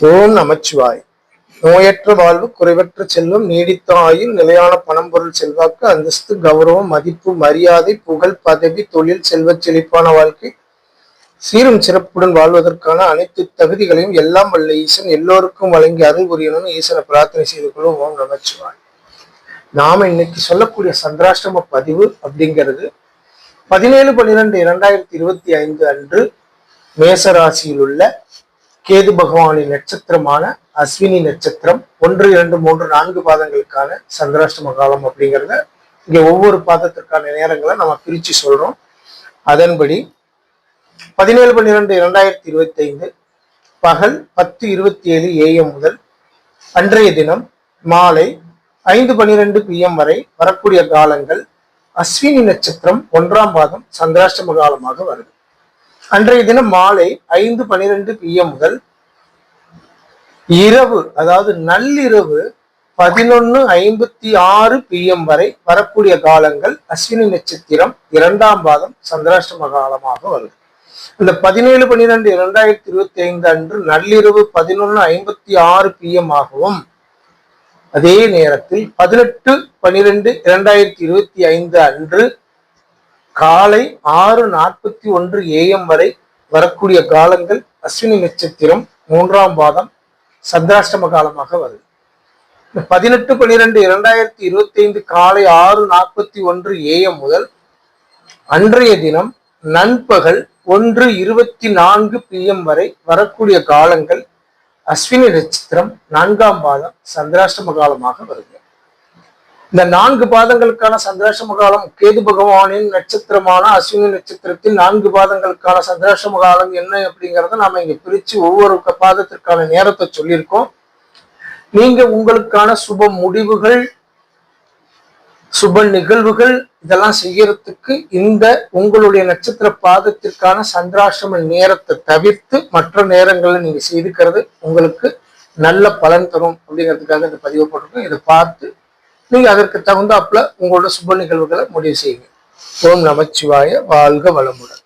ஓம் நமச்சிவாய். நோயற்ற வாழ்வு, குறைவற்ற செல்வம், நீடித்த ஆயுள், நிலையான பணம், பொருள், செல்வாக்கு, அந்தஸ்து, கௌரவம், மதிப்பு, மரியாதை, புகழ், பதவி, தொழில், செல்வச் செழிப்பான வாழ்க்கை, சீரும் சிறப்புடன் வாழ்வதற்கான அனைத்து தகுதிகளையும் எல்லாம் வல்ல ஈசன் எல்லோருக்கும் வழங்கி அருள் புரியணும்னு ஈசனை பிரார்த்தனை செய்து கொள்ளும். ஓம் நமச்சிவாய். நாம இன்னைக்கு சொல்லக்கூடிய சந்திராஷ்டம பதிவு அப்படிங்கிறது 17/12/2025 அன்று மேசராசியில் உள்ள கேது பகவானின் நட்சத்திரமான அஸ்வினி நட்சத்திரம் 1, 2, 3, 4 பாதங்களுக்கான சந்திராஷ்டம காலம் அப்படிங்கிறத இங்க ஒவ்வொரு பாதத்திற்கான நேரங்களை நம்ம பிரிச்சு சொல்றோம். அதன்படி 17/12/2025 பகல் 10:27 AM முதல் அன்றைய தினம் மாலை 5:12 PM வரை வரக்கூடிய காலங்கள் அஸ்வினி நட்சத்திரம் 1ஆம் பாதம் சந்திராஷ்டம காலமாக வருது. அன்றைய தினம் மாலை 5:12 PM முதல் இரவு, அதாவது நள்ளிரவு 11:56 PM வரை வரக்கூடிய காலங்கள் அஸ்வினி நட்சத்திரம் 2ஆம் பாதம் சந்திராஷ்டம காலமாக வருது. இந்த 17/12/2025 அன்று நள்ளிரவு 11:56 PM ஆகவும், அதே நேரத்தில் 18/12/2025 அன்று காலை 6:41 AM வரை வரக்கூடிய காலங்கள் அஸ்வினி நட்சத்திரம் 3ஆம் பாதம் சந்திராஷ்டம காலமாக வருது. 18/12/2025 காலை 6:41 AM முதல் அன்றைய தினம் நண்பகல் 1:24 PM வரை வரக்கூடிய காலங்கள் அஸ்வினி நட்சத்திரம் 4ஆம் பாதம் சந்திராஷ்டம காலமாக வருது. இந்த 4 பாதங்களுக்கான சந்திராஷ்டம காலம் கேது பகவானின் நட்சத்திரமான அஸ்வினி நட்சத்திரத்தில் 4 பாதங்களுக்கான சந்திராஷ்டம காலம் என்ன அப்படிங்கிறத நாம இங்க பிரிச்சு ஒவ்வொரு பாதத்திற்கான நேரத்தை சொல்லியிருக்கோம். நீங்க உங்களுக்கான சுப முடிவுகள், சுப நிகழ்வுகள் இதெல்லாம் செய்யறதுக்கு இந்த உங்களுடைய நட்சத்திர பாதத்திற்கான சந்திராஷ்டம நேரத்தை தவிர்த்து மற்ற நேரங்களை நீங்க செய்துக்கிறது உங்களுக்கு நல்ல பலன் தரும் அப்படிங்கிறதுக்காக இந்த பதிவு போட்டிருக்கோம். இதை பார்த்து நீங்க அதற்கு தகுந்தாப்புல உங்களோட சுப நிகழ்வுகளை முடிவு செய்யுங்க. ஓம் நமச்சிவாய. வாழ்க வளமுடன்.